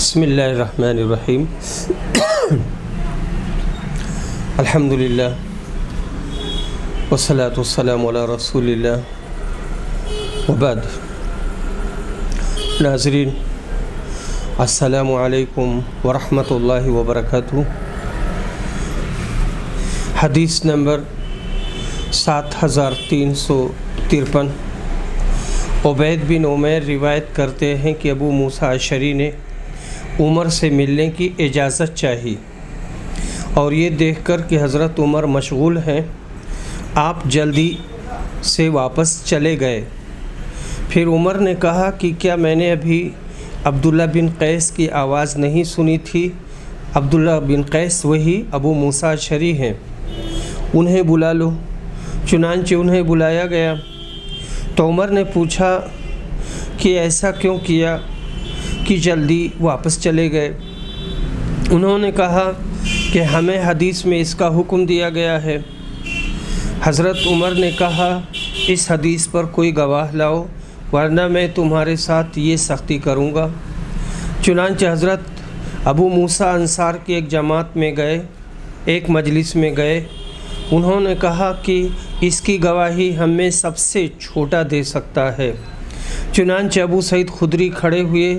بسم اللہ الرحمن الرحیم الحمدللہ والصلاة والسلام علی رسول اللہ وبعد۔ ناظرین السلام علیکم ورحمۃ اللہ وبرکاتہ۔ حدیث نمبر 7353۔ عبید بن عمیر روایت کرتے ہیں کہ ابو موسیٰ اشعری نے عمر سے ملنے کی اجازت چاہی اور یہ دیکھ کر کہ حضرت عمر مشغول ہیں آپ جلدی سے واپس چلے گئے۔ پھر عمر نے کہا کہ کیا میں نے ابھی عبداللہ بن قیس کی آواز نہیں سنی تھی؟ عبداللہ بن قیس وہی ابو موسیٰ اشعری ہیں، انہیں بلا لو۔ چنانچہ انہیں بلایا گیا تو عمر نے پوچھا کہ ایسا کیوں کیا کہ جلدی واپس چلے گئے؟ انہوں نے کہا کہ ہمیں حدیث میں اس کا حکم دیا گیا ہے۔ حضرت عمر نے کہا اس حدیث پر کوئی گواہ لاؤ ورنہ میں تمہارے ساتھ یہ سختی کروں گا۔ چنانچہ حضرت ابو موسیٰ انصار کی ایک جماعت میں گئے، ایک مجلس میں گئے۔ انہوں نے کہا کہ اس کی گواہی ہم میں سب سے چھوٹا دے سکتا ہے۔ چنانچہ ابو سعید خدری کھڑے ہوئے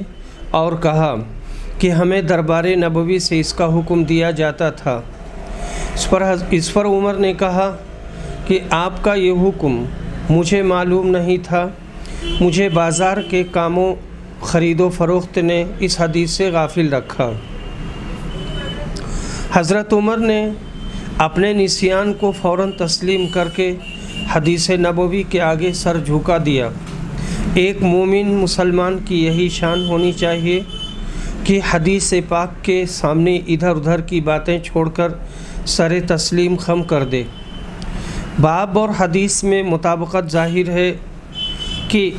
اور کہا کہ ہمیں دربار نبوی سے اس کا حکم دیا جاتا تھا۔ اس پر عمر نے کہا کہ آپ کا یہ حکم مجھے معلوم نہیں تھا، مجھے بازار کے کاموں خرید و فروخت نے اس حدیث سے غافل رکھا۔ حضرت عمر نے اپنے نسیان کو فوراً تسلیم کر کے حدیث نبوی کے آگے سر جھکا دیا۔ ایک مومن مسلمان کی یہی شان ہونی چاہیے کہ حدیث پاک کے سامنے ادھر ادھر کی باتیں چھوڑ کر سر تسلیم خم کر دے۔ باب اور حدیث میں مطابقت ظاہر ہے کہ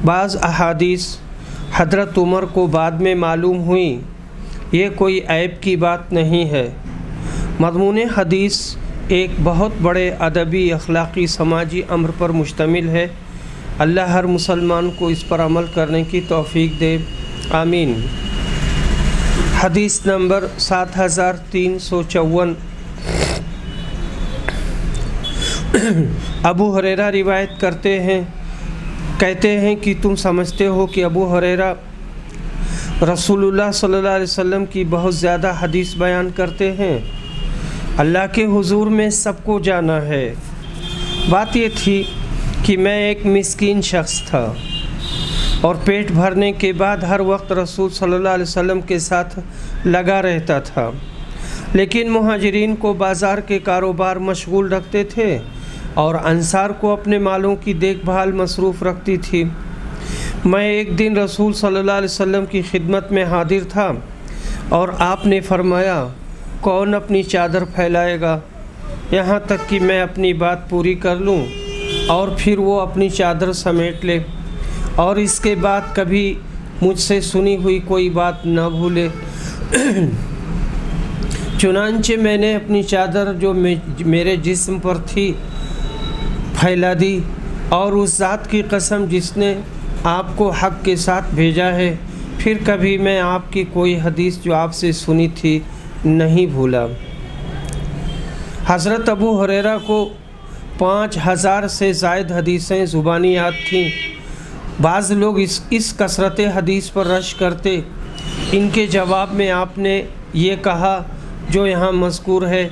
بعض احادیث حضرت عمر کو بعد میں معلوم ہوئیں، یہ کوئی عیب کی بات نہیں ہے۔ مضمون حدیث ایک بہت بڑے ادبی، اخلاقی، سماجی امر پر مشتمل ہے۔ اللہ ہر مسلمان کو اس پر عمل کرنے کی توفیق دے، آمین۔ حدیث نمبر 7354۔ ابو ہریرہ روایت کہتے ہیں کہ تم سمجھتے ہو کہ ابو ہریرہ رسول اللہ صلی اللہ علیہ وسلم کی بہت زیادہ حدیث بیان کرتے ہیں؟ اللہ کے حضور میں سب کو جانا ہے۔ بات یہ تھی کہ میں ایک مسکین شخص تھا اور پیٹ بھرنے کے بعد ہر وقت رسول صلی اللہ علیہ وسلم کے ساتھ لگا رہتا تھا، لیکن مہاجرین کو بازار کے کاروبار مشغول رکھتے تھے اور انصار کو اپنے مالوں کی دیکھ بھال مصروف رکھتی تھی۔ میں ایک دن رسول صلی اللہ علیہ وسلم کی خدمت میں حاضر تھا اور آپ نے فرمایا کون اپنی چادر پھیلائے گا یہاں تک کہ میں اپنی بات پوری کر لوں اور پھر وہ اپنی چادر سمیٹ لے اور اس کے بعد کبھی مجھ سے سنی ہوئی کوئی بات نہ بھولے۔ چنانچہ میں نے اپنی چادر جو میرے جسم پر تھی پھیلا دی اور اس ذات کی قسم جس نے آپ کو حق کے ساتھ بھیجا ہے، پھر کبھی میں آپ کی کوئی حدیث جو آپ سے سنی تھی نہیں بھولا۔ حضرت ابو ہریرہ کو 5000 سے زائد حدیثیں زبانی یاد تھیں۔ بعض لوگ اس کثرت حدیث پر رش کرتے۔ ان کے جواب میں آپ نے یہ کہا جو یہاں مذکور ہے،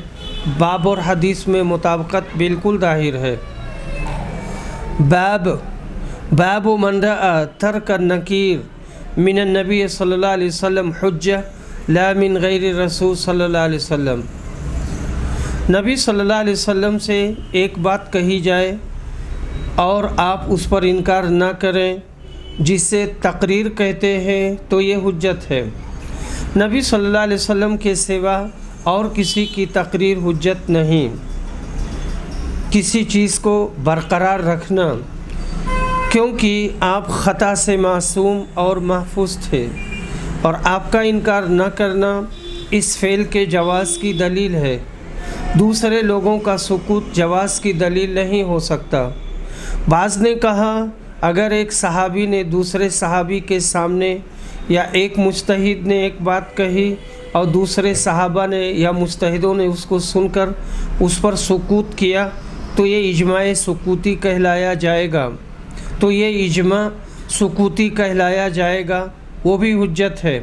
باب اور حدیث میں مطابقت بالکل ظاہر ہے۔ باب من رأى ترک النکیر من النبی صلی اللہ علیہ وسلم حجہ لا من غیر رسول صلی اللہ علیہ وسلم۔ نبی صلی اللہ علیہ وسلم سے ایک بات کہی جائے اور آپ اس پر انکار نہ کریں، جسے تقریر کہتے ہیں، تو یہ حجت ہے۔ نبی صلی اللہ علیہ وسلم کے سوا اور کسی کی تقریر حجت نہیں۔ کسی چیز کو برقرار رکھنا، کیونکہ آپ خطا سے معصوم اور محفوظ تھے اور آپ کا انکار نہ کرنا اس فعل کے جواز کی دلیل ہے۔ دوسرے لوگوں کا سکوت جواز کی دلیل نہیں ہو سکتا۔ بعض نے کہا اگر ایک صحابی نے دوسرے صحابی کے سامنے یا ایک مجتہد نے ایک بات کہی اور دوسرے صحابہ نے یا مجتہدوں نے اس کو سن کر اس پر سکوت کیا تو یہ اجماع سکوتی کہلایا جائے گا، سکوتی کہلایا جائے گا، وہ بھی حجت ہے۔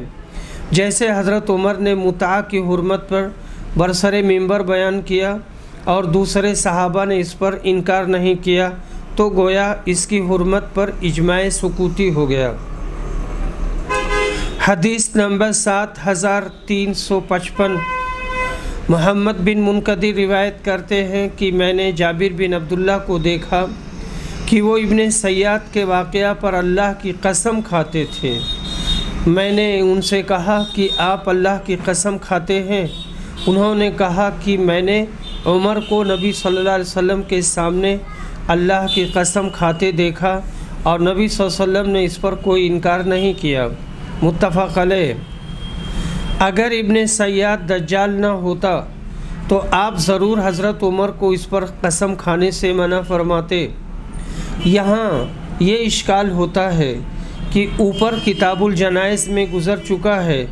جیسے حضرت عمر نے متعہ کی حرمت پر برسر منبر بیان کیا اور دوسرے صحابہ نے اس پر انکار نہیں کیا تو گویا اس کی حرمت پر اجماع سکوتی ہو گیا۔ حدیث نمبر 7355 محمد بن منقدر روایت کرتے ہیں کہ میں نے جابر بن عبداللہ کو دیکھا کہ وہ ابن سیاد کے واقعہ پر اللہ کی قسم کھاتے تھے۔ میں نے ان سے کہا کہ آپ اللہ کی قسم کھاتے ہیں؟ انہوں نے کہا کہ میں نے عمر کو نبی صلی اللہ علیہ وسلم کے سامنے اللہ کی قسم کھاتے دیکھا اور نبی صلی اللہ علیہ وسلم نے اس پر کوئی انکار نہیں کیا۔ متفق علیہ۔ اگر ابن سیاد دجال نہ ہوتا تو آپ ضرور حضرت عمر کو اس پر قسم کھانے سے منع فرماتے۔ یہاں یہ اشکال ہوتا ہے کہ اوپر کتاب الجنائز میں گزر چکا ہے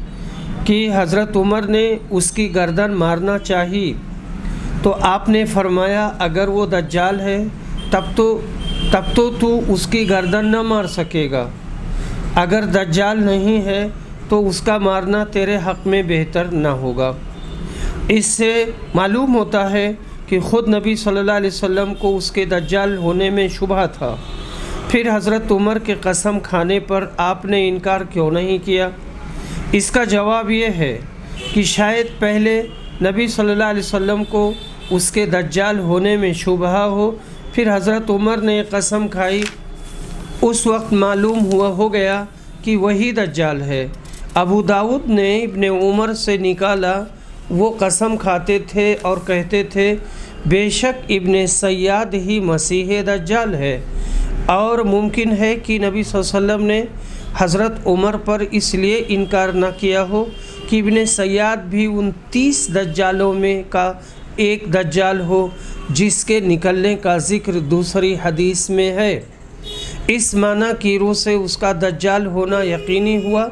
کہ حضرت عمر نے اس کی گردن مارنا چاہی، تو آپ نے فرمایا اگر وہ دجال ہے تب تو اس کی گردن نہ مار سکے گا، اگر دجال نہیں ہے تو اس کا مارنا تیرے حق میں بہتر نہ ہوگا۔ اس سے معلوم ہوتا ہے کہ خود نبی صلی اللہ علیہ وسلم کو اس کے دجال ہونے میں شبہ تھا، پھر حضرت عمر کے قسم کھانے پر آپ نے انکار کیوں نہیں کیا؟ اس کا جواب یہ ہے کہ شاید پہلے نبی صلی اللہ علیہ وسلم کو اس کے دجال ہونے میں شبہ ہو، پھر حضرت عمر نے قسم کھائی، اس وقت معلوم ہو گیا کہ وہی دجال ہے۔ ابو داؤد نے ابن عمر سے نکالا، وہ قسم کھاتے تھے اور کہتے تھے بے شک ابن سیاد ہی مسیح دجال ہے، اور ممکن ہے کہ نبی صلی اللہ علیہ وسلم نے حضرت عمر پر اس لیے انکار نہ کیا ہو کہ ابن سیاد بھی ان 30 دجالوں میں کا ایک دجال ہو جس کے نکلنے کا ذکر دوسری حدیث میں ہے۔ اس معنی کی روح سے اس کا دجال ہونا یقینی ہوا،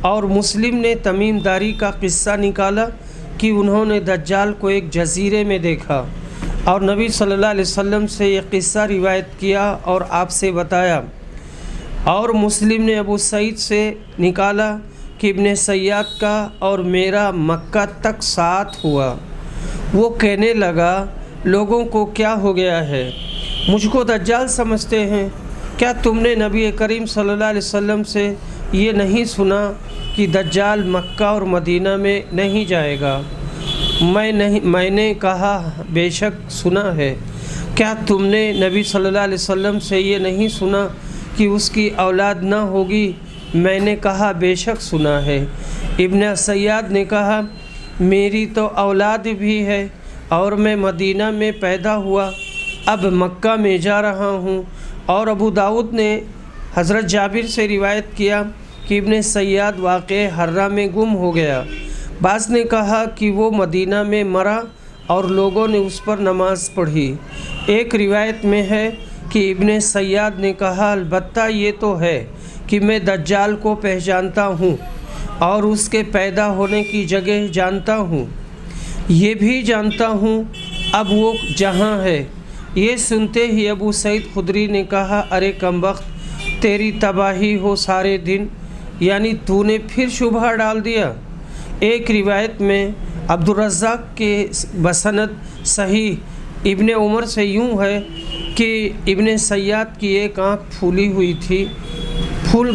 اور مسلم نے تمیم داری کا قصہ نکالا کہ انہوں نے دجال کو ایک جزیرے میں دیکھا اور نبی صلی اللہ علیہ وسلم سے یہ قصہ روایت کیا اور آپ سے بتایا، اور مسلم نے ابو سعید سے نکالا کہ ابن سیاد کا اور میرا مکہ تک ساتھ ہوا۔ وہ کہنے لگا لوگوں کو کیا ہو گیا ہے، مجھ کو دجال سمجھتے ہیں؟ کیا تم نے نبی کریم صلی اللہ علیہ وسلم سے یہ نہیں سنا کہ دجال مکہ اور مدینہ میں نہیں جائے گا؟ میں نے کہا بے شک سنا ہے۔ کیا تم نے نبی صلی اللہ علیہ وسلم سے یہ نہیں سنا کہ اس کی اولاد نہ ہوگی؟ میں نے کہا بے شک سنا ہے۔ ابن سیاد نے کہا میری تو اولاد بھی ہے اور میں مدینہ میں پیدا ہوا، اب مکہ میں جا رہا ہوں۔ اور ابو داؤد نے حضرت جابر سے روایت کیا کہ ابن سیاد واقع حرہ میں گم ہو گیا۔ بعض نے کہا کہ وہ مدینہ میں مرا اور لوگوں نے اس پر نماز پڑھی۔ ایک روایت میں ہے کہ ابن سیاد نے کہا البتہ یہ تو ہے کہ میں دجال کو پہچانتا ہوں اور اس کے پیدا ہونے کی جگہ جانتا ہوں، یہ بھی جانتا ہوں اب وہ جہاں ہے۔ یہ سنتے ہی ابو سعید خدری نے کہا ارے کمبخت، تیری تباہی ہو سارے دن، یعنی تو نے پھر شبہ ڈال دیا۔ ایک روایت میں عبدالرزاق کے بسند صحیح ابن عمر سے یوں ہے کہ ابن سیاد کی ایک آنکھ پھول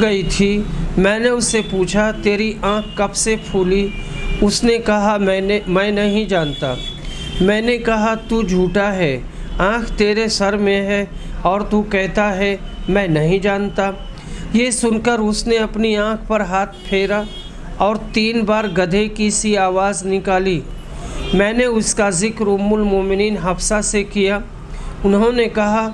گئی تھی۔ میں نے اس سے پوچھا تیری آنکھ کب سے پھولی؟ اس نے کہا میں نہیں جانتا۔ میں نے کہا تو جھوٹا ہے، آنکھ تیرے سر میں ہے اور تو کہتا ہے میں نہیں جانتا۔ یہ سن کر اس نے اپنی آنکھ پر ہاتھ پھیرا اور 3 بار گدھے کی سی آواز نکالی۔ میں نے اس کا ذکر ام المومنین حفصہ سے کیا۔ انہوں نے کہا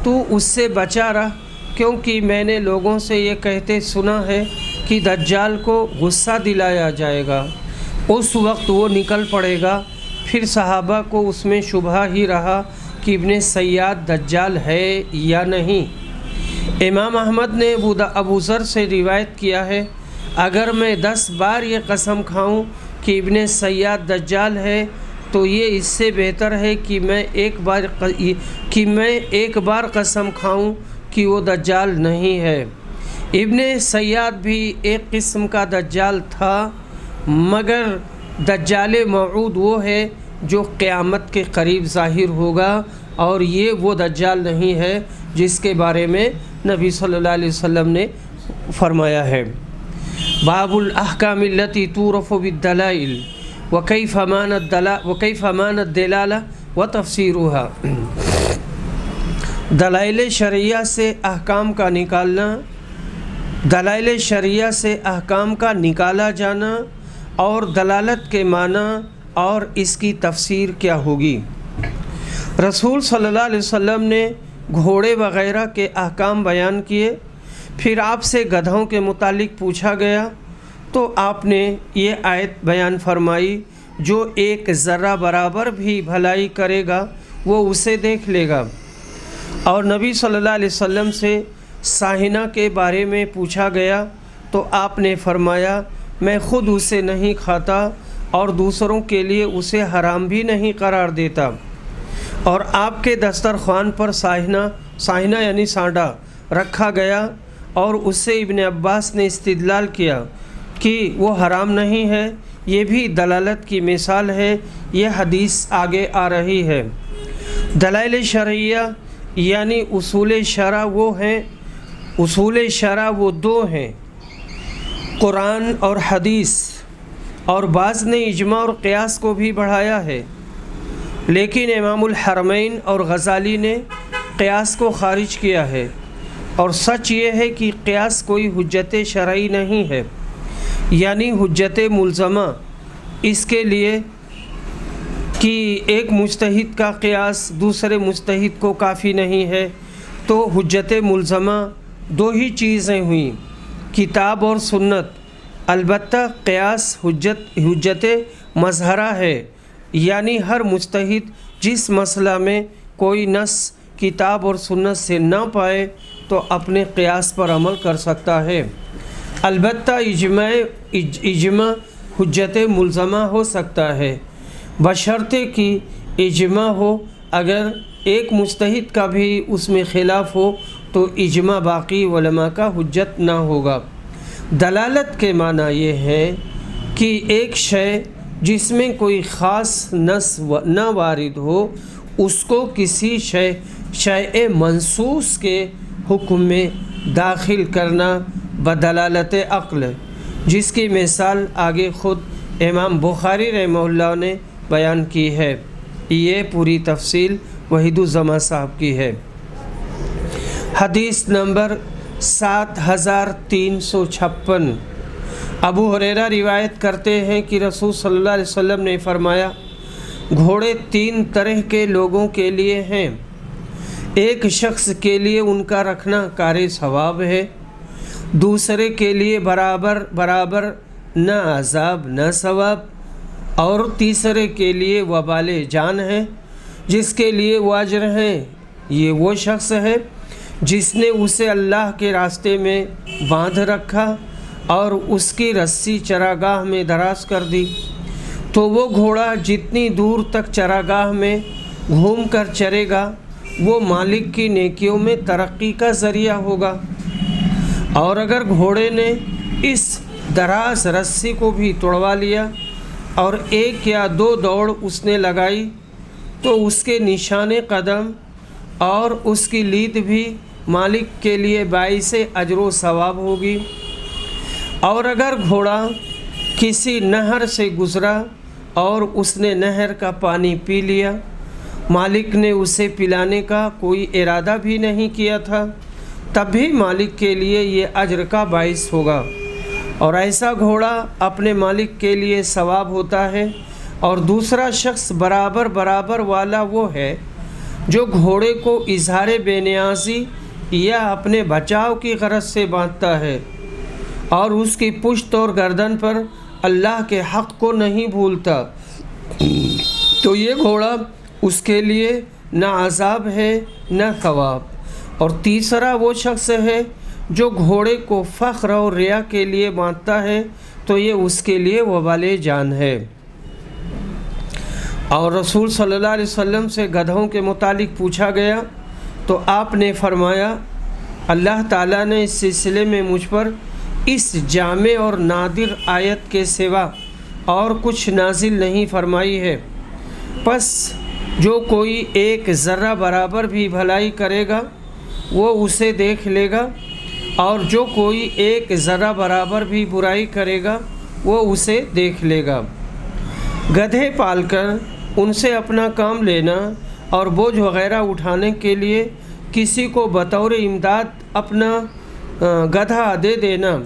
تو اس سے بچا رہ، کیونکہ میں نے لوگوں سے یہ کہتے سنا ہے کہ دجال کو غصہ دلایا جائے گا، اس وقت وہ نکل پڑے گا۔ پھر صحابہ کو اس میں شبہ ہی رہا کہ ابن سیاد دجال ہے یا نہیں۔ امام احمد نے ابو ذر سے روایت کیا ہے اگر میں 10 بار یہ قسم کھاؤں کہ ابن سیاد دجال ہے تو یہ اس سے بہتر ہے کہ میں ایک بار قسم کھاؤں کہ وہ دجال نہیں ہے۔ ابن سیاد بھی ایک قسم کا دجال تھا، مگر دجال موعود وہ ہے جو قیامت کے قریب ظاہر ہوگا، اور یہ وہ دجال نہیں ہے جس کے بارے میں نبی صلی اللہ علیہ وسلم نے فرمایا ہے۔ باب الاحکام التی تعرف بالدلائل وکیف معنی الدلالہ وتفسیرها۔ دلائل شرعیہ سے احکام کا نکالنا، دلائل شرعیہ سے احکام کا نکالا جانا اور دلالت کے معنی اور اس کی تفسیر کیا ہوگی۔ رسول صلی اللہ علیہ وسلم نے گھوڑے وغیرہ کے احکام بیان کیے، پھر آپ سے گدھوں کے متعلق پوچھا گیا تو آپ نے یہ آیت بیان فرمائی، جو ایک ذرہ برابر بھی بھلائی کرے گا وہ اسے دیکھ لے گا۔ اور نبی صلی اللہ علیہ وسلم سے ساہنہ کے بارے میں پوچھا گیا تو آپ نے فرمایا، میں خود اسے نہیں کھاتا اور دوسروں کے لیے اسے حرام بھی نہیں قرار دیتا۔ اور آپ کے دسترخوان پر ساہنہ یعنی سانڈا رکھا گیا، اور اس سے ابن عباس نے استدلال کیا کہ وہ حرام نہیں ہے، یہ بھی دلالت کی مثال ہے۔ یہ حدیث آگے آ رہی ہے۔ دلائل شرعیہ یعنی اصول شرع وہ ہیں، اصول شرع وہ دو ہیں، قرآن اور حدیث، اور بعض نے اجماع اور قیاس کو بھی بڑھایا ہے، لیکن امام الحرمین اور غزالی نے قیاس کو خارج کیا ہے، اور سچ یہ ہے کہ قیاس کوئی حجت شرعی نہیں ہے، یعنی حجت ملزمہ اس کے لیے کہ ایک مجتہد کا قیاس دوسرے مجتہد کو کافی نہیں ہے، تو حجت ملزمہ دو ہی چیزیں ہوئیں، کتاب اور سنت۔ البتہ قیاس حجت مظہرہ ہے، یعنی ہر مجتہد جس مسئلہ میں کوئی نص کتاب اور سنت سے نہ پائے تو اپنے قیاس پر عمل کر سکتا ہے۔ البتہ اجماع حجت ملزمہ ہو سکتا ہے، بشرطے کہ اجماع ہو۔ اگر ایک مجتہد کا بھی اس میں خلاف ہو تو اجماع باقی علماء کا حجت نہ ہوگا۔ دلالت کے معنی یہ ہے کہ ایک شے جس میں کوئی خاص نص نہ وارد ہو، اس کو کسی شیء منصوص کے حکم میں داخل کرنا بدلالت عقل، جس کی مثال آگے خود امام بخاری رحمہ اللہ نے بیان کی ہے۔ یہ پوری تفصیل وحید الزماں صاحب کی ہے۔ حدیث نمبر 7356، ابو ہریرہ روایت کرتے ہیں کہ رسول صلی اللہ علیہ وسلم نے فرمایا، گھوڑے 3 طرح کے لوگوں کے لیے ہیں، ایک شخص کے لیے ان کا رکھنا کار ثواب ہے، دوسرے کے لیے برابر نہ عذاب نہ ثواب، اور تیسرے کے لیے وبال جان ہے جس کے لیے وہ اجر ہیں۔ یہ وہ شخص ہے جس نے اسے اللہ کے راستے میں باندھ رکھا اور اس کی رسی چراگاہ میں دراز کر دی، تو وہ گھوڑا جتنی دور تک چراگاہ میں گھوم کر چرے گا وہ مالک کی نیکیوں میں ترقی کا ذریعہ ہوگا۔ اور اگر گھوڑے نے اس دراز رسی کو بھی توڑوا لیا اور 1 یا 2 دوڑ اس نے لگائی تو اس کے نشان قدم اور اس کی لید بھی مالک کے لیے باعث اجر و ثواب ہوگی۔ اور اگر گھوڑا کسی نہر سے گزرا اور اس نے نہر کا پانی پی لیا، مالک نے اسے پلانے کا کوئی ارادہ بھی نہیں کیا تھا، تب بھی مالک کے لیے یہ اجر کا باعث ہوگا، اور ایسا گھوڑا اپنے مالک کے لیے ثواب ہوتا ہے۔ اور دوسرا شخص برابر والا وہ ہے جو گھوڑے کو اظہار بے نیازی یا اپنے بچاؤ کی غرض سے باندھتا ہے اور اس کی پشت اور گردن پر اللہ کے حق کو نہیں بھولتا، تو یہ گھوڑا اس کے لیے نہ عذاب ہے نہ ثواب۔ اور تیسرا وہ شخص ہے جو گھوڑے کو فخر اور ریا کے لیے باندھتا ہے تو یہ اس کے لیے وبال جان ہے۔ اور رسول صلی اللہ علیہ وسلم سے گدھوں کے متعلق پوچھا گیا تو آپ نے فرمایا اللہ تعالیٰ نے اس سلسلے میں مجھ پر اس جامع اور نادر آیت کے سوا اور کچھ نازل نہیں فرمائی ہے، پس جو کوئی ایک ذرہ برابر بھی بھلائی کرے گا وہ اسے دیکھ لے گا، اور جو کوئی ایک ذرہ برابر بھی برائی کرے گا وہ اسے دیکھ لے گا۔ گدھے پال کر ان سے اپنا کام لینا اور بوجھ وغیرہ اٹھانے کے لیے کسی کو بطور امداد اپنا گدھا دے دینا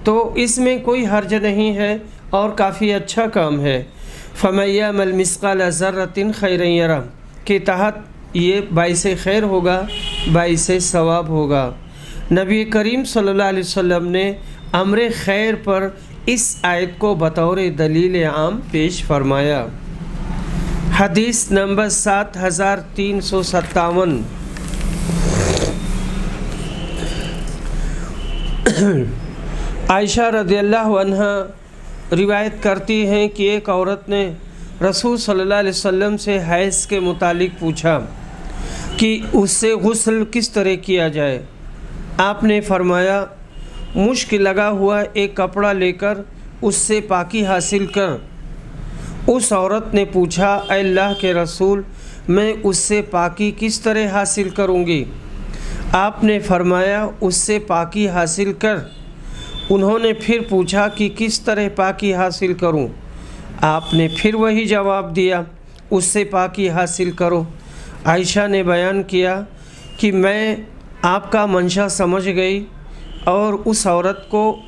تو اس میں کوئی حرج نہیں ہے اور کافی اچھا کام ہے۔ فَمَن يَعْمَلْ مِثْقَالَ ذَرَّةٍ خَيْرًا يَرَهُ کے تحت یہ باعث خیر ہوگا، باعث ثواب ہوگا۔ نبی کریم صلی اللہ علیہ وسلم نے امر خیر پر اس آیت کو بطور دلیل عام پیش فرمایا۔ حدیث نمبر 7357۔ عائشہ رضی اللہ عنہا روایت کرتی ہیں کہ ایک عورت نے رسول صلی اللہ علیہ وسلم سے حیض کے متعلق پوچھا کہ اس سے غسل کس طرح کیا جائے۔ آپ نے فرمایا مشک لگا ہوا ایک کپڑا لے کر اس سے پاکی حاصل کر۔ اس عورت نے پوچھا اے اللہ کے رسول، میں اس سے پاکی کس طرح حاصل کروں گی؟ آپ نے فرمایا اس سے پاکی حاصل کر۔ انہوں نے پھر پوچھا کہ کس طرح پاکی حاصل کروں؟ آپ نے پھر وہی جواب دیا اس سے پاکی حاصل کرو۔ عائشہ نے بیان کیا کہ میں آپ کا منشا سمجھ گئی اور اس عورت کو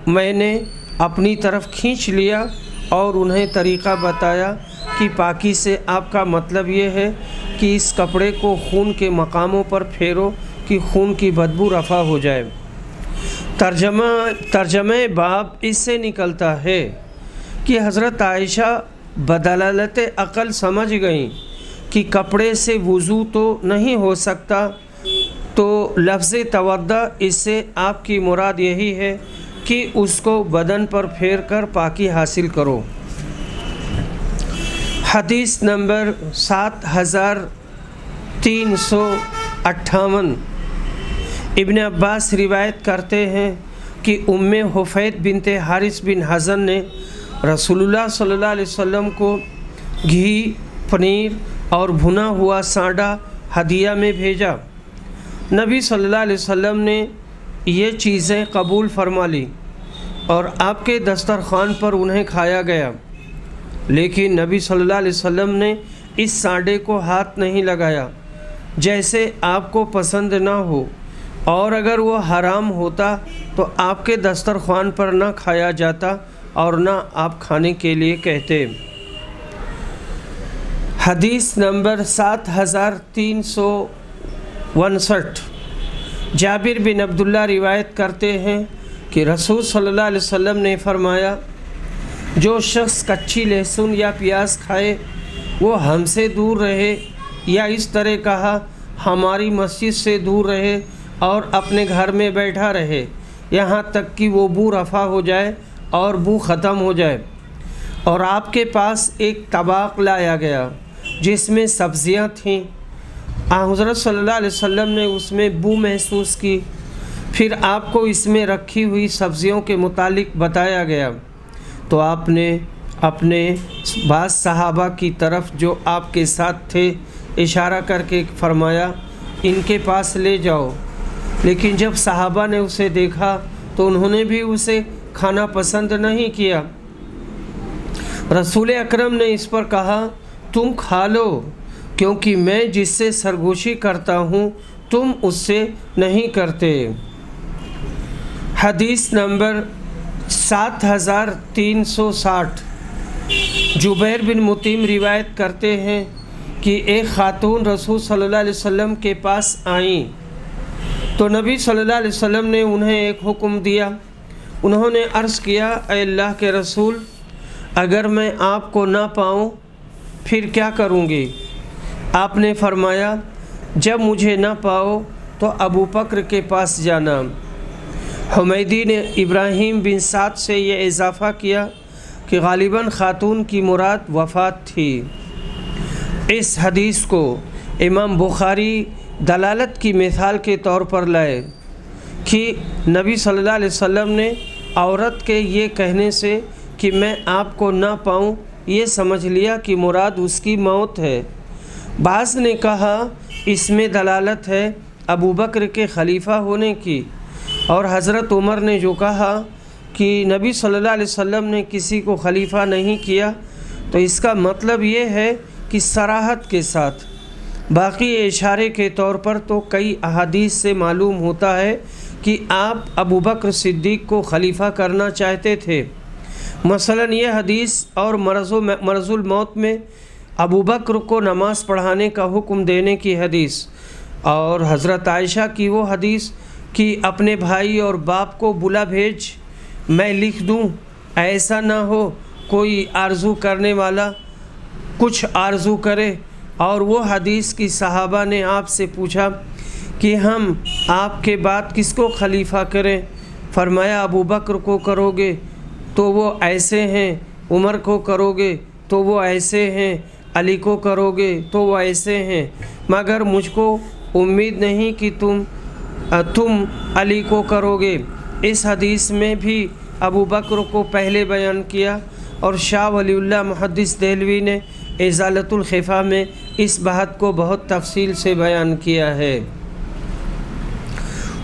میں نے اپنی طرف کھینچ لیا اور انہیں طریقہ بتایا کہ پاکی سے آپ کا مطلب یہ ہے کہ اس کپڑے کو خون کے مقاموں پر پھیرو کہ خون کی بدبو رفع ہو جائے۔ ترجمہ باب اس سے نکلتا ہے کہ حضرت عائشہ بدلالت عقل سمجھ گئیں کہ کپڑے سے وضو تو نہیں ہو سکتا، تو لفظ توضا اس سے آپ کی مراد یہی ہے کہ اس کو بدن پر پھیر کر پاکی حاصل کرو۔ حدیث نمبر 7358۔ ابن عباس روایت کرتے ہیں کہ ام حفید بنت حارث بن حزن نے رسول اللہ صلی اللہ علیہ وسلم کو گھی، پنیر اور بھنا ہوا سانڈا ہدیہ میں بھیجا۔ نبی صلی اللہ علیہ وسلم نے یہ چیزیں قبول فرما لی اور آپ کے دسترخوان پر انہیں کھایا گیا، لیکن نبی صلی اللہ علیہ وسلم نے اس سانڈے کو ہاتھ نہیں لگایا جیسے آپ کو پسند نہ ہو، اور اگر وہ حرام ہوتا تو آپ کے دسترخوان پر نہ کھایا جاتا اور نہ آپ کھانے کے لیے کہتے۔ حدیث نمبر 7359۔ جابر بن عبداللہ روایت کرتے ہیں کہ رسول صلی اللہ علیہ وسلم نے فرمایا جو شخص کچی لہسن یا پیاز کھائے وہ ہم سے دور رہے، یا اس طرح کہا ہماری مسجد سے دور رہے اور اپنے گھر میں بیٹھا رہے یہاں تک کہ وہ بو رفع ہو جائے اور بو ختم ہو جائے۔ اور آپ کے پاس ایک طباق لایا گیا جس میں سبزیاں تھیں۔ حضرت صلی اللہ علیہ وسلم نے اس میں بو محسوس کی، پھر آپ کو اس میں رکھی ہوئی سبزیوں کے متعلق بتایا گیا تو آپ نے اپنے بعض صحابہ کی طرف جو آپ کے ساتھ تھے اشارہ کر کے فرمایا ان کے پاس لے جاؤ، لیکن جب صحابہ نے اسے دیکھا تو انہوں نے بھی اسے کھانا پسند نہیں کیا۔ رسول اکرم نے اس پر کہا تم کھا لو، کیونکہ میں جس سے سرگوشی کرتا ہوں تم اس سے نہیں کرتے۔ حدیث نمبر 7360۔ جبیر بن مطعم روایت کرتے ہیں کہ ایک خاتون رسول صلی اللہ علیہ وسلم کے پاس آئیں تو نبی صلی اللہ علیہ وسلم نے انہیں ایک حکم دیا۔ انہوں نے عرض کیا اے اللہ کے رسول، اگر میں آپ کو نہ پاؤں پھر کیا کروں گی؟ آپ نے فرمایا جب مجھے نہ پاؤ تو ابو بکر کے پاس جانا، حمیدی نے ابراہیم بن سعد سے یہ اضافہ کیا کہ غالباً خاتون کی مراد وفات تھی۔ اس حدیث کو امام بخاری دلالت کی مثال کے طور پر لائے کہ نبی صلی اللہ علیہ وسلم نے عورت کے یہ کہنے سے کہ میں آپ کو نہ پاؤں یہ سمجھ لیا کہ مراد اس کی موت ہے۔ بعض نے کہا اس میں دلالت ہے ابو بکر کے خلیفہ ہونے کی، اور حضرت عمر نے جو کہا کہ نبی صلی اللہ علیہ وسلم نے کسی کو خلیفہ نہیں کیا، تو اس کا مطلب یہ ہے کہ صراحت کے ساتھ۔ باقی اشارے کے طور پر تو کئی احادیث سے معلوم ہوتا ہے کہ آپ ابو بکر صدیق کو خلیفہ کرنا چاہتے تھے۔ مثلا یہ حدیث اور مرض الموت میں ابو بکر کو نماز پڑھانے کا حکم دینے کی حدیث، اور حضرت عائشہ کی وہ حدیث کہ اپنے بھائی اور باپ کو بلا بھیج میں لکھ دوں، ایسا نہ ہو کوئی آرزو کرنے والا کچھ آرزو کرے۔ اور وہ حدیث کی صحابہ نے آپ سے پوچھا کہ ہم آپ کے بعد کس کو خلیفہ کریں؟ فرمایا ابو بکر کو کرو گے تو وہ ایسے ہیں، عمر کو کرو گے تو وہ ایسے ہیں، علی کو کرو گے تو وہ ایسے ہیں، مگر مجھ کو امید نہیں کہ تم علی کو کرو گے۔ اس حدیث میں بھی ابو بکر کو پہلے بیان کیا، اور شاہ ولی اللہ محدث دہلوی نے ازالۃ الخفا میں اس بات کو بہت تفصیل سے بیان کیا ہے۔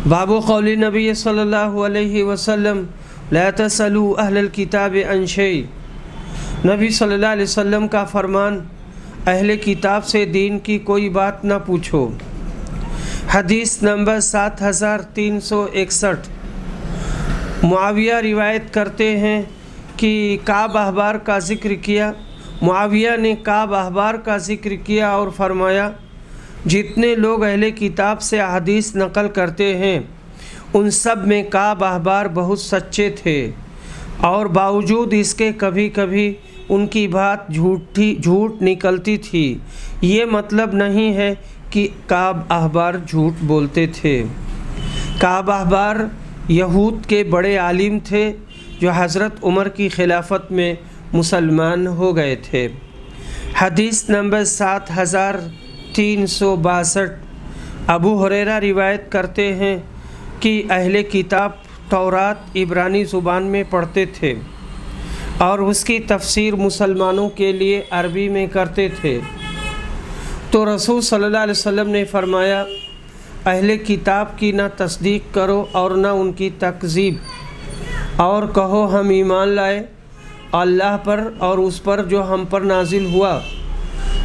باب قول نبی صلی اللہ علیہ وسلم لا تسألوا اہل الکتاب عن شیء، نبی صلی اللہ علیہ وسلم کا فرمان اہل کتاب سے دین کی کوئی بات نہ پوچھو۔ حدیث نمبر 7361، معاویہ روایت کرتے ہیں کہ کعب احبار کا ذکر کیا۔ معاویہ نے کعب احبار کا ذکر کیا اور فرمایا جتنے لوگ اہل کتاب سے احادیث نقل کرتے ہیں ان سب میں کعب احبار بہت سچے تھے، اور باوجود اس کے کبھی کبھی ان کی بات جھوٹ نکلتی تھی۔ یہ مطلب نہیں ہے کہ کعب احبار جھوٹ بولتے تھے۔ کعب احبار یہود کے بڑے عالم تھے جو حضرت عمر کی خلافت میں مسلمان ہو گئے تھے۔ حدیث نمبر 7362، ابو ہریرہ روایت کرتے ہیں کہ اہل کتاب تورات عبرانی زبان میں پڑھتے تھے اور اس کی تفسیر مسلمانوں کے لیے عربی میں کرتے تھے، تو رسول صلی اللہ علیہ وسلم نے فرمایا اہل کتاب کی نہ تصدیق کرو اور نہ ان کی تکذیب، اور کہو ہم ایمان لائے اللہ پر اور اس پر جو ہم پر نازل ہوا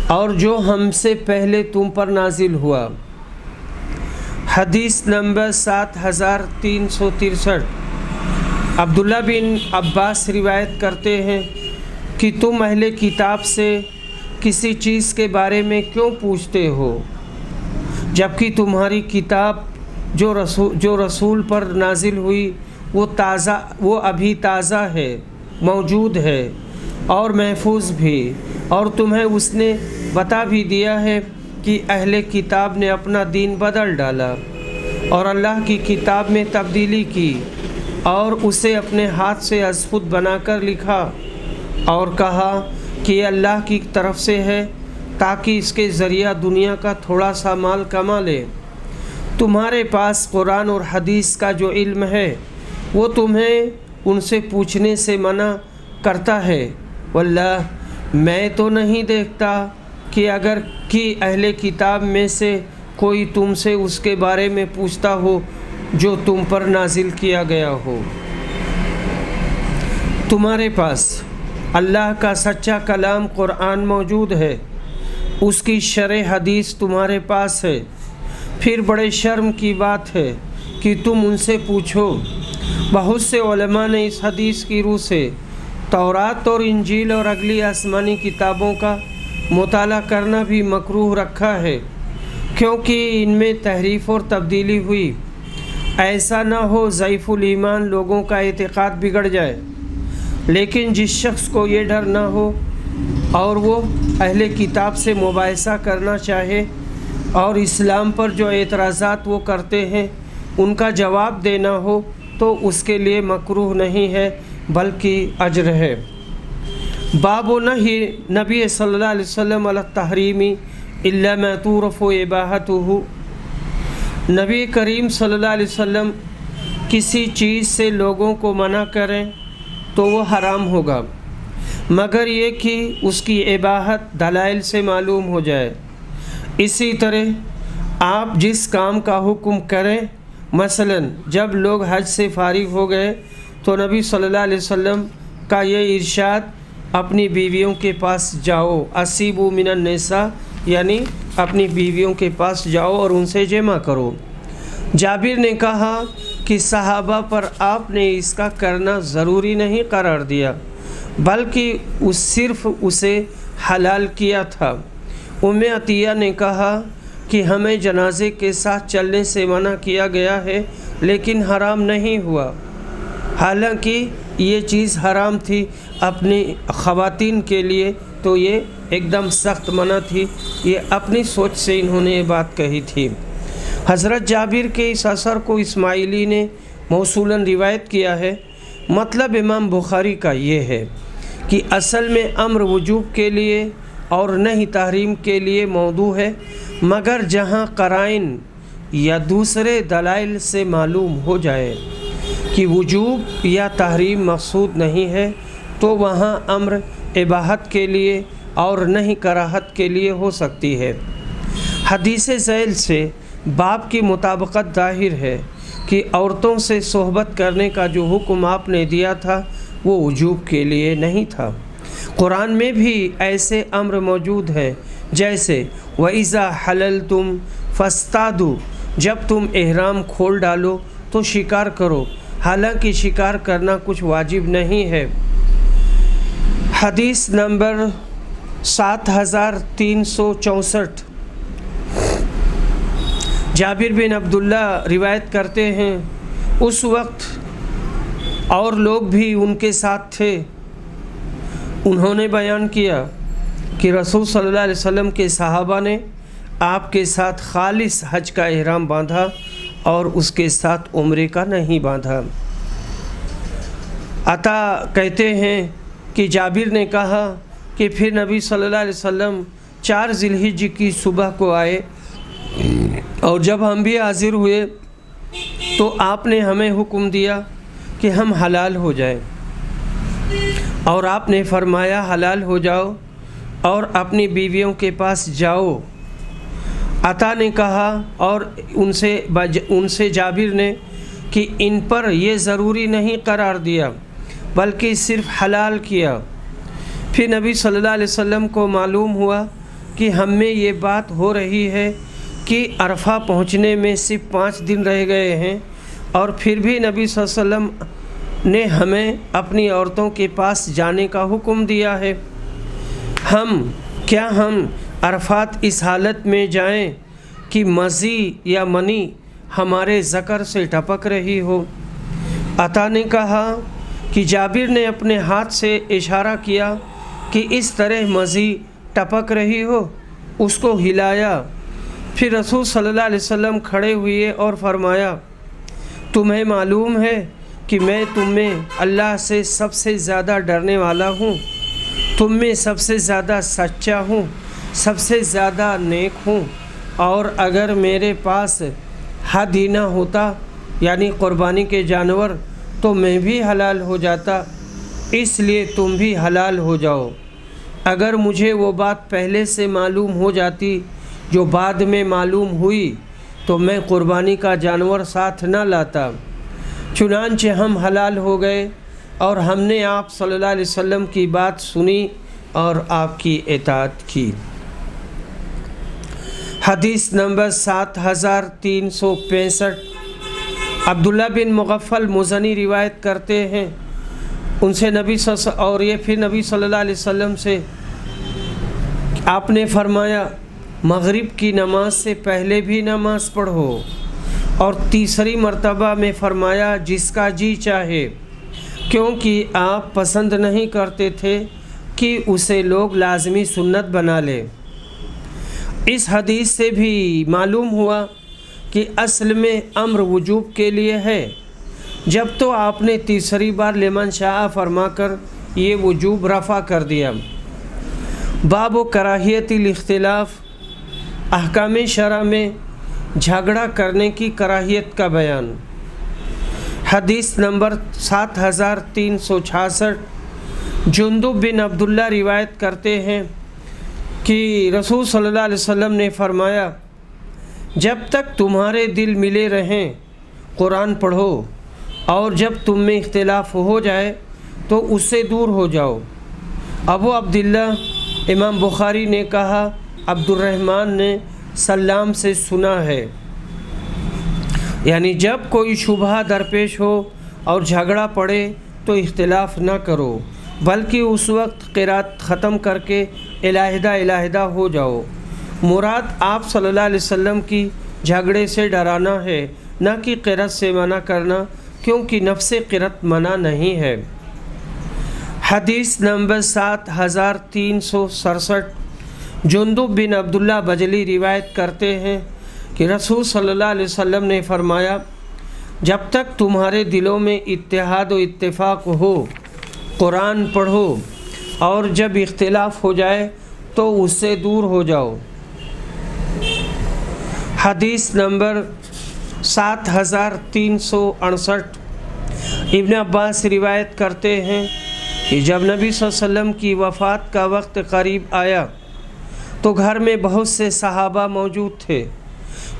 اور جو ہم سے پہلے تم پر نازل ہوا۔ حدیث نمبر 7363، عبداللہ بن عباس روایت کرتے ہیں کہ تم اہل کتاب سے کسی چیز کے بارے میں کیوں پوچھتے ہو جبکہ تمہاری کتاب جو رسول پر نازل ہوئی وہ ابھی تازہ ہے، موجود ہے اور محفوظ بھی، اور تمہیں اس نے بتا بھی دیا ہے کہ اہل کتاب نے اپنا دین بدل ڈالا اور اللہ کی کتاب میں تبدیلی کی اور اسے اپنے ہاتھ سے از خود بنا کر لکھا اور کہا کہ یہ اللہ کی طرف سے ہے تاکہ اس کے ذریعہ دنیا کا تھوڑا سا مال کما لے۔ تمہارے پاس قرآن اور حدیث کا جو علم ہے وہ تمہیں ان سے پوچھنے سے منع کرتا ہے، واللہ میں تو نہیں دیکھتا کہ اگر کہ اہل کتاب میں سے کوئی تم سے اس کے بارے میں پوچھتا ہو جو تم پر نازل کیا گیا ہو۔ تمہارے پاس اللہ کا سچا کلام قرآن موجود ہے، اس کی شرح حدیث تمہارے پاس ہے، پھر بڑے شرم کی بات ہے کہ تم ان سے پوچھو۔ بہت سے علماء نے اس حدیث کی روح سے تورات اور انجیل اور اگلی آسمانی کتابوں کا مطالعہ کرنا بھی مکروہ رکھا ہے، کیونکہ ان میں تحریف اور تبدیلی ہوئی۔ ایسا نہ ہو ضعیف الایمان لوگوں کا اعتقاد بگڑ جائے، لیکن جس شخص کو یہ ڈر نہ ہو اور وہ اہل کتاب سے مباحثہ کرنا چاہے اور اسلام پر جو اعتراضات وہ کرتے ہیں ان کا جواب دینا ہو، تو تو اس کے لیے مکروہ نہیں ہے بلکہ اجر ہے۔ باب نہی نبی صلی اللہ علیہ وسلم علی التحریم الا ما تعرف اباحتہ، نبی کریم صلی اللہ علیہ وسلم کسی چیز سے لوگوں کو منع کریں تو وہ حرام ہوگا مگر یہ کہ اس کی اباحت دلائل سے معلوم ہو جائے۔ اسی طرح آپ جس کام کا حکم کریں، مثلا جب لوگ حج سے فارغ ہو گئے تو نبی صلی اللہ علیہ وسلم کا یہ ارشاد، اپنی بیویوں کے پاس جاؤ، اسیبوا من النساء، یعنی اپنی بیویوں کے پاس جاؤ اور ان سے جمع کرو۔ جابر نے کہا کہ صحابہ پر آپ نے اس کا کرنا ضروری نہیں قرار دیا بلکہ صرف اسے حلال کیا تھا۔ عطیہ نے کہا کہ ہمیں جنازے کے ساتھ چلنے سے منع کیا گیا ہے لیکن حرام نہیں ہوا، حالانکہ یہ چیز حرام تھی اپنی خواتین کے لیے تو یہ ایک دم سخت منع تھی، یہ اپنی سوچ سے انہوں نے یہ بات کہی تھی۔ حضرت جابر کے اس اثر کو اسماعیلی نے موصولاً روایت کیا ہے۔ مطلب امام بخاری کا یہ ہے کہ اصل میں امر وجوب کے لیے اور نہیں تحریم کے لیے موضوع ہے، مگر جہاں قرائن یا دوسرے دلائل سے معلوم ہو جائے کہ وجوب یا تحریم مقصود نہیں ہے تو وہاں امر اباحت کے لیے اور نہیں کراہت کے لیے ہو سکتی ہے۔ حدیث ذیل سے باب کی مطابقت ظاہر ہے کہ عورتوں سے صحبت کرنے کا جو حکم آپ نے دیا تھا وہ وجوب کے لیے نہیں تھا۔ قرآن میں بھی ایسے امر موجود ہیں جیسے وَإِذَا حَلَلْتُمْ فَاصْطَادُوا، جب تم احرام کھول ڈالو تو شکار کرو، حالانکہ شکار کرنا کچھ واجب نہیں ہے۔ حدیث نمبر 7364، جابر بن عبداللہ روایت کرتے ہیں اس وقت اور لوگ بھی ان کے ساتھ تھے، انہوں نے بیان کیا کہ رسول صلی اللہ علیہ وسلم کے صحابہ نے آپ کے ساتھ خالص حج کا احرام باندھا اور اس کے ساتھ عمرے کا نہیں باندھا۔ عطا کہتے ہیں کہ جابر نے کہا کہ پھر نبی صلی اللہ علیہ وسلم 4 ذی الحجہ کی صبح کو آئے اور جب ہم بھی حاضر ہوئے تو آپ نے ہمیں حکم دیا کہ ہم حلال ہو جائیں، اور آپ نے فرمایا حلال ہو جاؤ اور اپنی بیویوں کے پاس جاؤ۔ عطا نے کہا اور ان سے جابر نے کہ ان پر یہ ضروری نہیں قرار دیا بلکہ صرف حلال کیا۔ پھر نبی صلی اللہ علیہ وسلم کو معلوم ہوا کہ ہم میں یہ بات ہو رہی ہے کہ عرفہ پہنچنے میں صرف 5 دن رہ گئے ہیں، اور پھر بھی نبی صلی اللہ علیہ وسلم نے ہمیں اپنی عورتوں کے پاس جانے کا حکم دیا ہے۔ کیا ہم عرفات اس حالت میں جائیں کہ مزی یا منی ہمارے ذکر سے ٹپک رہی ہو؟ عطا نے کہا کہ جابر نے اپنے ہاتھ سے اشارہ کیا کہ اس طرح مزی ٹپک رہی ہو، اس کو ہلایا۔ پھر رسول صلی اللہ علیہ وسلم کھڑے ہوئے اور فرمایا، تمہیں معلوم ہے کہ میں تم میں اللہ سے سب سے زیادہ ڈرنے والا ہوں، تم میں سب سے زیادہ سچا ہوں، سب سے زیادہ نیک ہوں، اور اگر میرے پاس ہدی نہ ہوتا یعنی قربانی کے جانور تو میں بھی حلال ہو جاتا، اس لیے تم بھی حلال ہو جاؤ۔ اگر مجھے وہ بات پہلے سے معلوم ہو جاتی جو بعد میں معلوم ہوئی تو میں قربانی کا جانور ساتھ نہ لاتا۔ چنانچہ ہم حلال ہو گئے اور ہم نے آپ صلی اللہ علیہ وسلم کی بات سنی اور آپ کی اطاعت کی۔ حدیث نمبر 7365، عبداللہ بن مغفل مزنی روایت کرتے ہیں ان سے نبی صلی اللہ علیہ وسلم سے آپ نے فرمایا، مغرب کی نماز سے پہلے بھی نماز پڑھو، اور تیسری مرتبہ میں فرمایا جس کا جی چاہے، کیونکہ آپ پسند نہیں کرتے تھے کہ اسے لوگ لازمی سنت بنا لیں۔ اس حدیث سے بھی معلوم ہوا کہ اصل میں امر وجوب کے لیے ہے، جب تو آپ نے تیسری بار لمن شاء فرما کر یہ وجوب رفع کر دیا۔ باب و کراہیت الاختلاف، احکام شرع میں جھگڑا کرنے کی کراہیت کا بیان۔ حدیث نمبر 7366، جندب بن عبداللہ روایت کرتے ہیں کہ رسول صلی اللہ علیہ وسلم نے فرمایا، جب تک تمہارے دل ملے رہیں قرآن پڑھو، اور جب تم میں اختلاف ہو جائے تو اس سے دور ہو جاؤ۔ ابو عبداللہ امام بخاری نے کہا، عبد الرحمن نے سلام سے سنا ہے، یعنی جب کوئی شبہ درپیش ہو اور جھگڑا پڑے تو اختلاف نہ کرو، بلکہ اس وقت قرات ختم کر کے علیحدہ ہو جاؤ۔ مراد آپ صلی اللہ علیہ وسلم کی جھگڑے سے ڈرانا ہے، نہ کہ قرات سے منع کرنا، کیونکہ نفس قرات منع نہیں ہے۔ حدیث نمبر 7367، جندب بن عبداللہ بجلی روایت کرتے ہیں کہ رسول صلی اللہ علیہ وسلم نے فرمایا، جب تک تمہارے دلوں میں اتحاد و اتفاق ہو قرآن پڑھو، اور جب اختلاف ہو جائے تو اس سے دور ہو جاؤ۔ حدیث نمبر 7368، ابن عباس روایت کرتے ہیں کہ جب نبی صلی اللہ علیہ وسلم کی وفات کا وقت قریب آیا تو گھر میں بہت سے صحابہ موجود تھے،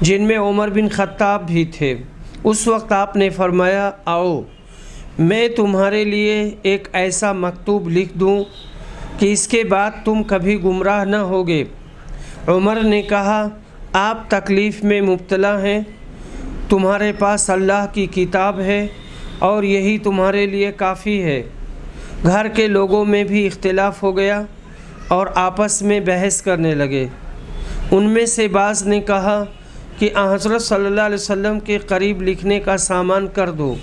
جن میں عمر بن خطاب بھی تھے۔ اس وقت آپ نے فرمایا، آؤ میں تمہارے لیے ایک ایسا مکتوب لکھ دوں کہ اس کے بعد تم کبھی گمراہ نہ ہوگے۔ عمر نے کہا، آپ تکلیف میں مبتلا ہیں، تمہارے پاس اللہ کی کتاب ہے اور یہی تمہارے لیے کافی ہے۔ گھر کے لوگوں میں بھی اختلاف ہو گیا اور آپس میں بحث کرنے لگے۔ ان میں سے بعض نے کہا کہ حضرت صلی اللہ علیہ وسلم کے قریب لکھنے کا سامان کر دو،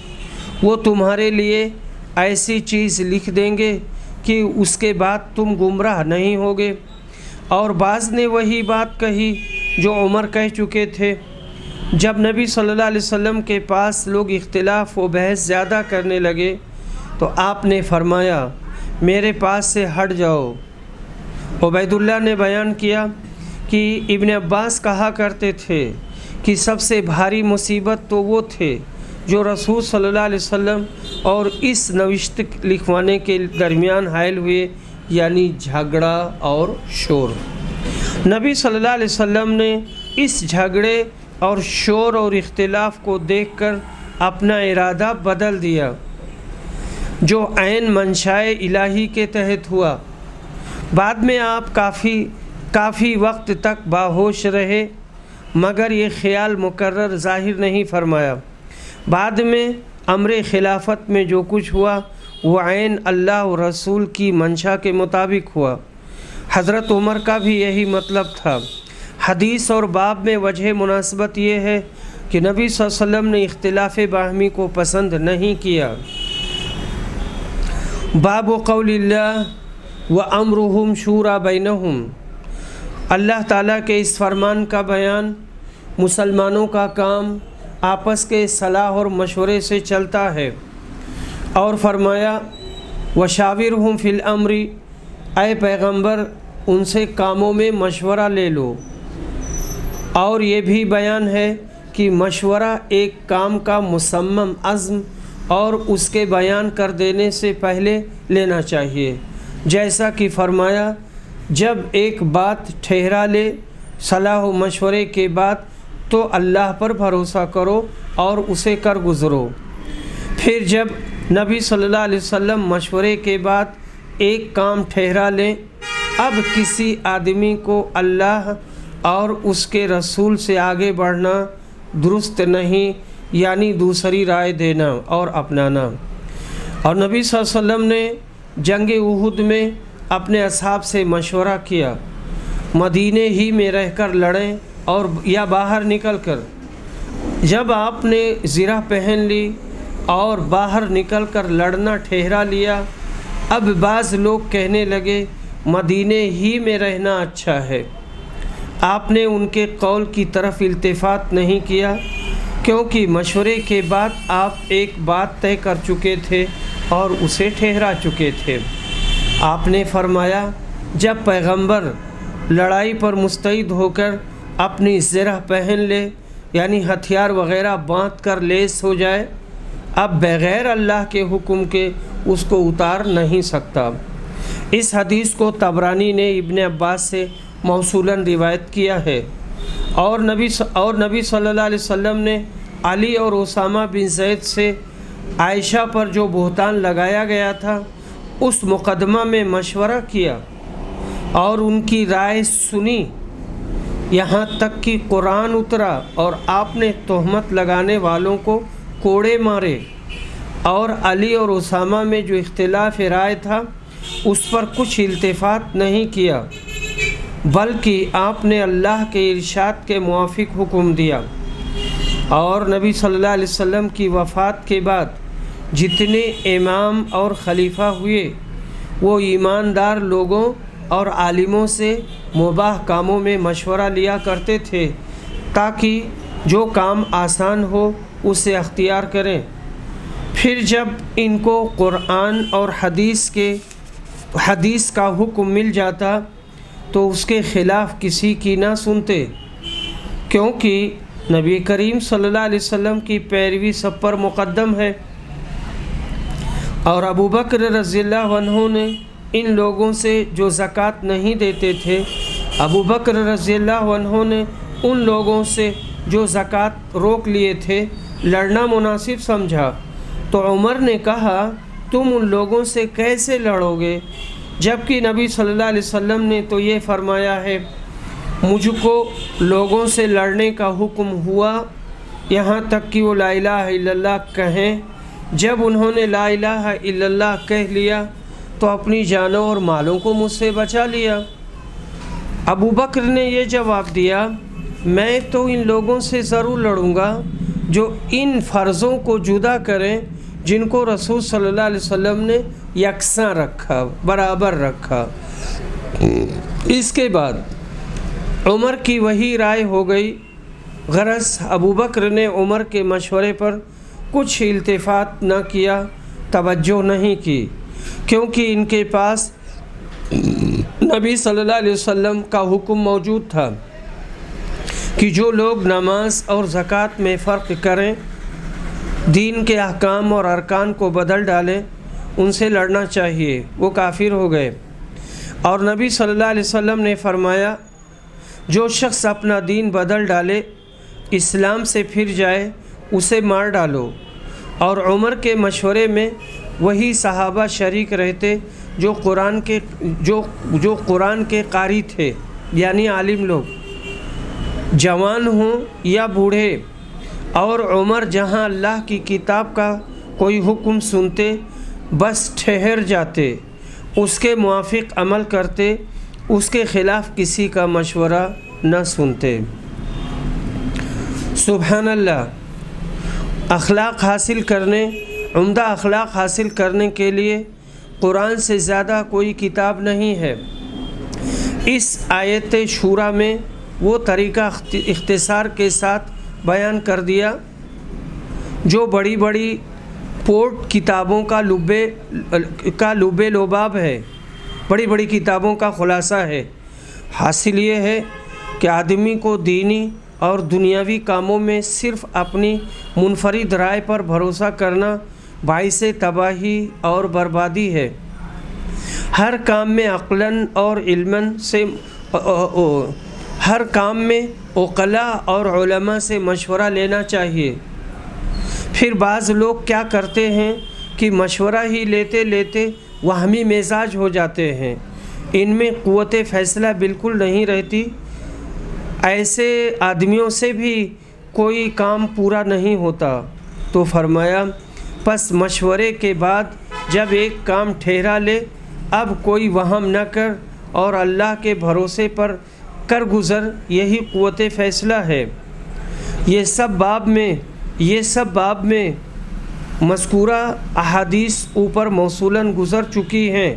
وہ تمہارے لیے ایسی چیز لکھ دیں گے کہ اس کے بعد تم گمراہ نہیں ہوگے۔ اور بعض نے وہی بات کہی جو عمر کہہ چکے تھے۔ جب نبی صلی اللہ علیہ وسلم کے پاس لوگ اختلاف و بحث زیادہ کرنے لگے تو آپ نے فرمایا، میرے پاس سے ہٹ جاؤ۔ عبید اللہ نے بیان کیا کہ ابن عباس کہا کرتے تھے کہ سب سے بھاری مصیبت تو وہ تھے جو رسول صلی اللہ علیہ وسلم اور اس نوشت لکھوانے کے درمیان حائل ہوئے، یعنی جھگڑا اور شور۔ نبی صلی اللہ علیہ وسلم نے اس جھگڑے اور شور اور اختلاف کو دیکھ کر اپنا ارادہ بدل دیا، جو عین منشائے الہی کے تحت ہوا۔ بعد میں آپ کافی وقت تک باہوش رہے، مگر یہ خیال مقرر ظاہر نہیں فرمایا۔ بعد میں امر خلافت میں جو کچھ ہوا وہ عین اللہ و رسول کی منشا کے مطابق ہوا۔ حضرت عمر کا بھی یہی مطلب تھا۔ حدیث اور باب میں وجہ مناسبت یہ ہے کہ نبی صلی اللہ علیہ وسلم نے اختلاف باہمی کو پسند نہیں کیا۔ باب قول اللہ وَأَمْرُهُمْ شُورَى بَيْنَهُمْ، اللہ تعالیٰ کے اس فرمان کا بیان، مسلمانوں کا کام آپس کے صلاح اور مشورے سے چلتا ہے۔ اور فرمایا، وَشَاوِرْهُمْ فِي الْأَمْرِ، اے پیغمبر ان سے کاموں میں مشورہ لے لو۔ اور یہ بھی بیان ہے کہ مشورہ ایک کام کا مصمم عزم اور اس کے بیان کر دینے سے پہلے لینا چاہیے، جیسا کہ فرمایا، جب ایک بات ٹھہرا لے صلاح و مشورے کے بعد تو اللہ پر بھروسہ کرو اور اسے کر گزرو۔ پھر جب نبی صلی اللہ علیہ وسلم مشورے کے بعد ایک کام ٹھہرا لیں، اب کسی آدمی کو اللہ اور اس کے رسول سے آگے بڑھنا درست نہیں، یعنی دوسری رائے دینا اور اپنانا۔ اور نبی صلی اللہ علیہ وسلم نے جنگ احد میں اپنے اصحاب سے مشورہ کیا، مدینے ہی میں رہ کر لڑیں اور یا باہر نکل کر۔ جب آپ نے زرہ پہن لی اور باہر نکل کر لڑنا ٹھہرا لیا، اب بعض لوگ کہنے لگے مدینے ہی میں رہنا اچھا ہے۔ آپ نے ان کے قول کی طرف التفات نہیں کیا، کیونکہ مشورے کے بعد آپ ایک بات طے کر چکے تھے اور اسے ٹھہرا چکے تھے۔ آپ نے فرمایا جب پیغمبر لڑائی پر مستعد ہو کر اپنی زرہ پہن لے یعنی ہتھیار وغیرہ باندھ کر لیس ہو جائے، اب بغیر اللہ کے حکم کے اس کو اتار نہیں سکتا۔ اس حدیث کو طبرانی نے ابن عباس سے موصولاً روایت کیا ہے، اور نبی صلی اللہ علیہ وسلم نے علی اور اسامہ بن زید سے عائشہ پر جو بہتان لگایا گیا تھا اس مقدمہ میں مشورہ کیا اور ان کی رائے سنی، یہاں تک کہ قرآن اترا اور آپ نے تہمت لگانے والوں کو کوڑے مارے، اور علی اور اسامہ میں جو اختلاف رائے تھا اس پر کچھ التفات نہیں کیا، بلکہ آپ نے اللہ کے ارشاد کے موافق حکم دیا۔ اور نبی صلی اللہ علیہ وسلم کی وفات کے بعد جتنے امام اور خلیفہ ہوئے وہ ایماندار لوگوں اور عالموں سے مباح کاموں میں مشورہ لیا کرتے تھے تاکہ جو کام آسان ہو اسے اختیار کریں۔ پھر جب ان کو قرآن اور حدیث کا حکم مل جاتا تو اس کے خلاف کسی کی نہ سنتے، کیونکہ نبی کریم صلی اللہ علیہ وسلم کی پیروی سب پر مقدم ہے۔ اور ابو بکر رضی اللہ عنہ نے ان لوگوں سے جو زکوٰۃ نہیں دیتے تھے، ابو بکر رضی اللہ عنہ نے ان لوگوں سے جو زکوٰۃ روک لیے تھے لڑنا مناسب سمجھا، تو عمر نے کہا تم ان لوگوں سے کیسے لڑو گے، جبکہ نبی صلی اللہ علیہ وسلم نے تو یہ فرمایا ہے مجھ کو لوگوں سے لڑنے کا حکم ہوا یہاں تک کہ وہ لا الہ الا اللہ کہیں۔ جب انہوں نے لا الہ الا اللہ کہہ لیا تو اپنی جانوں اور مالوں کو مجھ سے بچا لیا۔ ابو بکر نے یہ جواب دیا میں تو ان لوگوں سے ضرور لڑوں گا جو ان فرضوں کو جدا کریں جن کو رسول صلی اللہ علیہ وسلم نے یکساں رکھا، برابر رکھا۔ اس کے بعد عمر کی وہی رائے ہو گئی، غرض ابو بکر نے عمر کے مشورے پر کچھ التفات نہ کیا، توجہ نہیں کی، کیونکہ ان کے پاس نبی صلی اللہ علیہ وسلم کا حکم موجود تھا کہ جو لوگ نماز اور زکوٰۃ میں فرق کریں، دین کے احکام اور ارکان کو بدل ڈالیں، ان سے لڑنا چاہیے، وہ کافر ہو گئے۔ اور نبی صلی اللہ علیہ وسلم نے فرمایا جو شخص اپنا دین بدل ڈالے، اسلام سے پھر جائے، اسے مار ڈالو۔ اور عمر کے مشورے میں وہی صحابہ شریک رہتے جو قرآن کے قاری تھے، یعنی عالم لوگ، جوان ہوں یا بوڑھے، اور عمر جہاں اللہ کی کتاب کا کوئی حکم سنتے بس ٹھہر جاتے، اس کے موافق عمل کرتے، اس کے خلاف کسی کا مشورہ نہ سنتے۔ سبحان اللہ۔ عمدہ اخلاق حاصل کرنے کے لیے قرآن سے زیادہ کوئی کتاب نہیں ہے۔ اس آیت شورا میں وہ طریقہ اختصار کے ساتھ بیان کر دیا جو بڑی بڑی پورٹ کتابوں کا لب لباب ہے، بڑی بڑی کتابوں کا خلاصہ ہے۔ حاصل یہ ہے کہ آدمی کو دینی اور دنیاوی کاموں میں صرف اپنی منفرد رائے پر بھروسہ کرنا باعث تباہی اور بربادی ہے۔ ہر کام میں عقلاً اور علماً سے ہر کام میں عقلاء اور علماء سے مشورہ لینا چاہیے۔ پھر بعض لوگ کیا کرتے ہیں کہ مشورہ ہی لیتے لیتے وہمی مزاج ہو جاتے ہیں، ان میں قوت فیصلہ بالکل نہیں رہتی۔ ایسے آدمیوں سے بھی کوئی کام پورا نہیں ہوتا۔ تو فرمایا پس مشورے کے بعد جب ایک کام ٹھہرا لے، اب کوئی وہم نہ کر اور اللہ کے بھروسے پر کر گزر، یہی قوت فیصلہ ہے۔ یہ سب باب میں مذکورہ احادیث اوپر موصولاً گزر چکی ہیں۔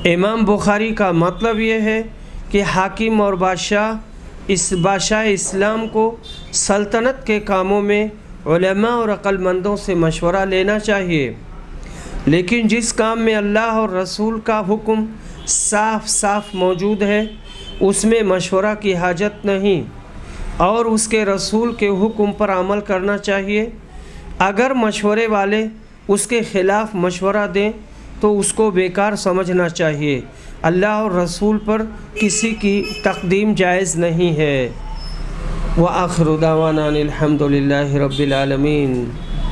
امام بخاری کا مطلب یہ ہے کہ حاکم اور بادشاہ اس بادشاہ اسلام کو سلطنت کے کاموں میں علماء اور عقل مندوں سے مشورہ لینا چاہیے، لیکن جس کام میں اللہ اور رسول کا حکم صاف صاف موجود ہے اس میں مشورہ کی حاجت نہیں، اور اس کے رسول کے حکم پر عمل کرنا چاہیے۔ اگر مشورے والے اس کے خلاف مشورہ دیں تو اس کو بیکار سمجھنا چاہیے۔ اللہ اور رسول پر کسی کی تقدیم جائز نہیں ہے۔ وآخر دعوانا الحمد للہ رب العالمین۔